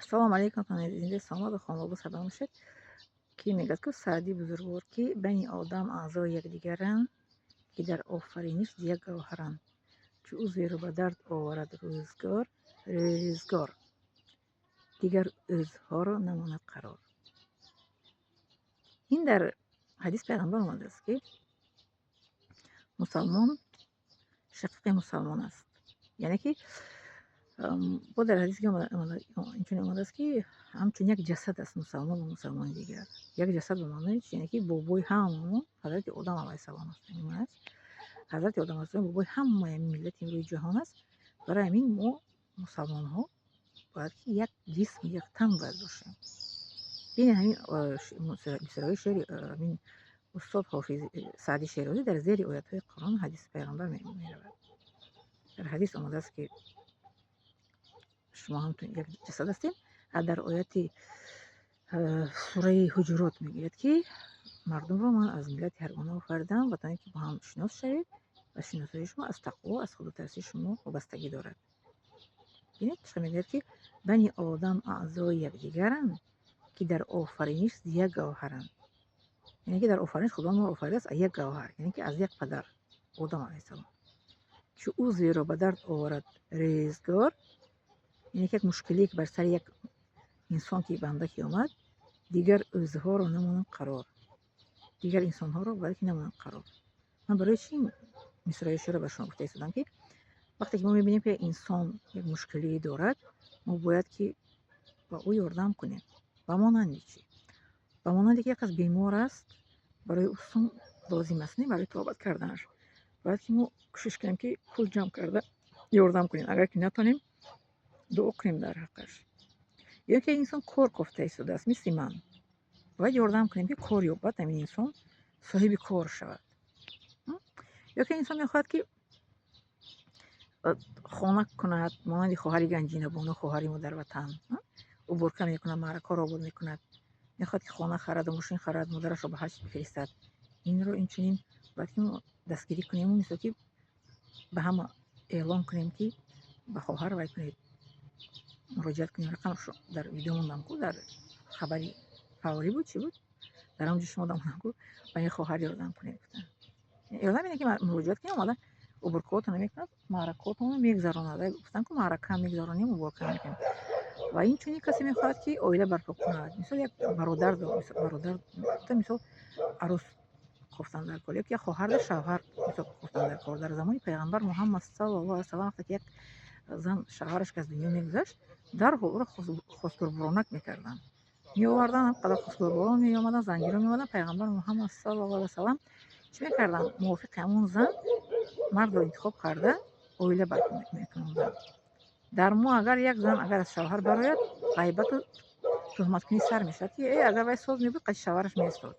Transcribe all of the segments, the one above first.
салом алейкум азизинде самоад хонвобу садо мешед ки мегӯяд ки саъди бузургвор ки байни одам аъзои якдигаранд ки дар офариниш як гавҳаранд чӣ узверу ба дард оварад рӯзгор дигар ӯзҳоро намонад қарор. ин дар ҳадис пайғамбар омадааст ки мусалмон шақиқи мусалмон аст, яъне ки бо дар ҳадисга инчунин омадааст ки ҳамчун як ҷасад аст мусалмон ва мусалмони дигар. Як ҷасад ба маънои чӣ? Яъне ки бобои ҳамамон ҳазрати одам алайҳиссалом аст. ҳазрати одам алайҳиссалом бобои ҳамаи миллати рӯи ҷаҳон аст. барои ҳамин мо мусалмонҳо бояд ки як ҷисм, як тан бояд бошем. бинед ҳамин мисрои шеъри ҳамин устод ҳофиз саъди шеърозӣ дар зери оятҳои қуръон ҳадиси пайғамбар меравад. дар ҳадис омадааст ки шумо ҳамчун як ҷасад ҳастед. дар ояти сураи ҳуҷурот мегӯяд ки мардумро ман аз миллати ҳар гуна офаридам ба то ин ки бо ҳам шинос шавед ва шиносии шумо аз тақво, аз худотарсии шумо вобастагӣ дорад. бинед чӣ мегӯяд ки байни одам аъзои якдигаранд ки дар офариниш як гавҳаранд. яъне ки дар офариниш худо моро офаридааст аз як гавҳар, яъне ки аз як падар одам алайҳиссалом. чӣ узверо ба дард оварад рӯзгор, яъне ки як мушкилие ки бар сари як инсон ки банда ки омад, дигар ӯзҳоро намонад қарор. дигар инсонҳоро бояд ки намонад қарор. ман барои чӣ мисрои шеърро ба шумо гуфта истодам ки вақте ки мо мебинем ки инсон як мушкилие дорад, мо бояд ки ба ӯ ёрдам кунем. ба монанди чӣ? ба монанде ки як кас бемор аст, барои ӯ сум лозим аст, не барои тобат карданаш. бояд ки мо кӯшиш кунем ки пул ҷамъ карда ёрдам кунем. агар ки натонем дуо кунем дар ҳаққаш. ё ки инсон кор кофта истодааст, мисли ман, бояд ёрдам кунем ки кор ёбад, ҳамин инсон соҳиби кор шавад. ё ки инсон мехоҳад ки хона кунад, монанди хоҳари Ганҷинабоно, хоҳари мо дар ватан, уборка мекунад, маъракаро обод мекунад, мехоҳад ки хона хараду мошин харад, модарашро ба ҳаҷ бифиристад. инро инчунин бояд ки мо дастгирӣ кунем, мисол ки ба ҳама эълон кунем ки ба хоҳар вай кунед, муроҷиат кунем. рақамшо дар видео мондам ку, дар хабари фаврӣ буд, чӣ буд, дар ҳамон ҷо шумо мондам ку, ба ин хоҳар ёрдам кунед гуфтан. ёрдам ине ки муроҷиат кунем, омада уборкаотонро мекунад, маъракаотонро мегузаронад. гуфтан ку маърака мегузаронем, уборка мекунем. ва инчунин касе мехоҳад ки оила барпо кунад. мисол як бародар мисол арӯс хофтан дар кор, як хоҳар шавҳар хофтан дар кор. дар замони пайғамбар Муҳаммад саллаллоҳу алайҳи васалам вақте ки як зан шавҳараш ки аз дунё мегузашт, дарҳол ӯро хостурборонак мекарданд. меоварданд, ҳамқадар хостурборон меомаданд, занҷиро меомаданд. пайғамбар Муҳаммад саллаллоҳу алайҳи васалам чӣ мекарданд? мувофиқи ҳамон зан мардро интихоб карда оила барпо мекунанданд. дар мо агар як зан агар аз шавҳар барояд, ғайбату тӯҳматкунӣ сар мешавад ки агар вай соз мебуд қади шавҳараш меистод.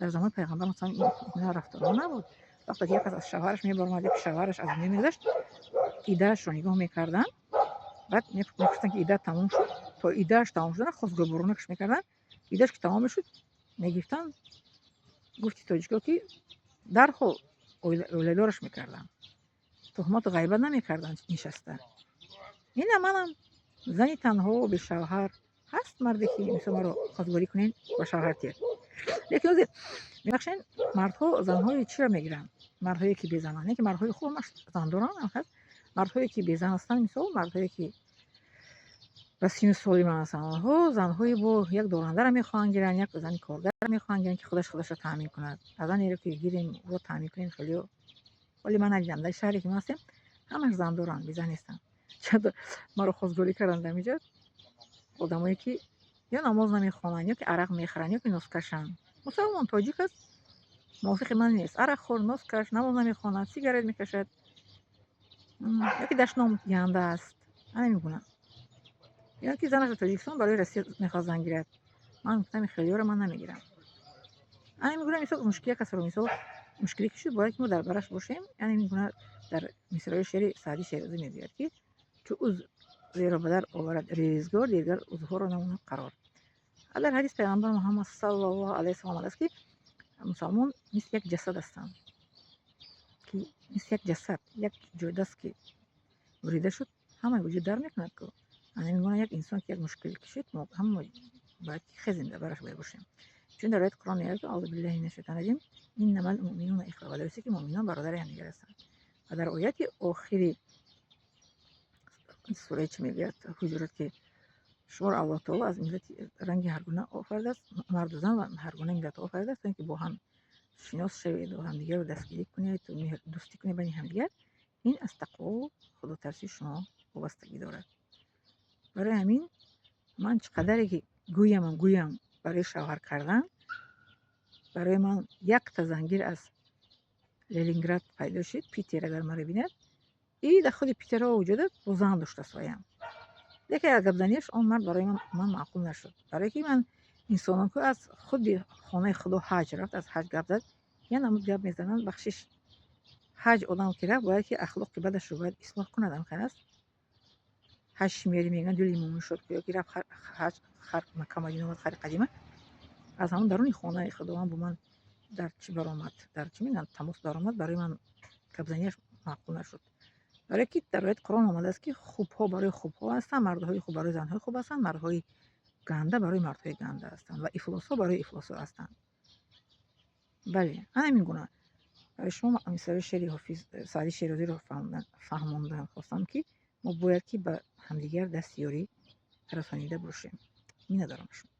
дар замони пайғамбар ин рафторҳо набуд. вақте ки як кас аз шавҳараш мебаромад, як шавҳараш аз дунё мегузашт, иддаашро нигоҳ мекарданд, баъд мепурсиданд ки иддаат тамом шуд. то иддааш тамом шуда хостгӯборонакш мекарданд. иддааш ки тамом мешуд, мегифтанд гуфти тоҷикҳо ки дарҳол оиладораш мекарданд. тӯҳмату ғайбат намекарданд нишаста. ина манам зани танҳо бешавҳар. ҳаст марде ки мисол маро хостгорӣ кунен ба шавҳар тир. лекин ҳозир мебахшен мардҳо занҳои чиро мегиранд? мардҳое ки безананд, не ки мардҳои хуб ҳам зан доранд. мардҳое ки безан ҳастанд, мисол мардҳое ки ба сину соли ман ҳастанд, онҳо занҳои бо як дорандаро мехоҳанд гиранд, як зани коргарро мехоҳанд гиранд ки худашро таъмин кунад. занеро ки гирем ӯро таъмин кунем хелиё вале ман надидам. дар шаҳре ки мо ҳастем ҳамаш зан доранд, безан нестанд. чандо маро хостгорӣ карданд дар инҷо одамое ки ё намоз намехонанд, ё ки арақ мехӯранд, ё ки нозкашанд. мусалмон тоҷик аст, мувофиқи ман нест. арақхӯр, нозкаш, намоз намехонад, сигарет мекашад, ё ки дашном янда аст. ҳамин гуна. ё ки занашро Тоҷикистон барои Россия мехоҳад зан гирад. ман гуфтам ин хелиёро ман намегирам. ҳамин гуна мисол мушкили касро мисол мушкиле ки шуд, бояд ки мо дар бараш бошем. яъне ин гуна дар мисрои шеъри саъди шеърозӣ мегӯяд ки чӯ узверо ба дар оварад рӯзгор, дигар ӯзҳоро намонад қарор. дар ҳадис пайғамбар Муҳаммад саллаллоҳу алайҳи васалам омадааст ки мусалмон мисли як ҷасад ҳастанд, ки мисли як ҷасад, як ҷойдаст ки бурида шуд, ҳамаи вуҷуд дар мекунад ку. یعنی میگن یک انسان که یک مشکلی کشید ما هم باید خزنده براش باشیم. چون در آیه قرآن میگه که اعوذ بالله من الشیطان الرجیم انما المؤمنون اخوه و درسته که مؤمنان برادر همدیگه هستند. و در آیات آخری سوره چه میگه حجرات که شمار الله تعالی از ملت رنگ هر گونه آفریده است، مرد و زن و هر گونه ملت آفریده است تا اینکه با هم شناس شوید و همدیگه رو دستگیری کنید و دوستی کنید بین همدیگه. این از تقوا و خدا ترسی شما وابستگی دارد. برای همین من چقدری که گویم برای شوهر کردن، برای من یک تا زنجیر از لنینگراد پیدا شد. پیتر اگر مرا بیند ای در خود پیتر ها وجود با زن داشته سایم. دیگه از گپزنیش آن مرد برای من معقول نشد. برای که من انسانان که از خود خانه خدا حج رفت، از حج گپ زد، یه نمود گپ میزنن بخشش حج آدم که رفت باید که اخلاق که بدش رو باید اصلاح کنه. آدم که است حج میاری میگن دل ایمون شد که رفت حج خر مکه مدینه و خر قدیمه از همون درون خانه خداوند با من در چی برآمد، در چی میگن تماس درآمد. برای من گپزنیش معقول نشد. برای که در آیه قرآن آمده است که خوبها برای خوبها هستند، مردهای خوب برای زنهای خوب هستند، مردهای گنده برای مردهای گنده هستند و افلاس‌ها برای افلاس‌ها هستند. بله همین گونه برای شما مثال شعر حافظ سعدی شیرازی رو فهموندن خواستم که ما باید که به همدیگر دستیاری رسانیده باشیم. می ندارم شما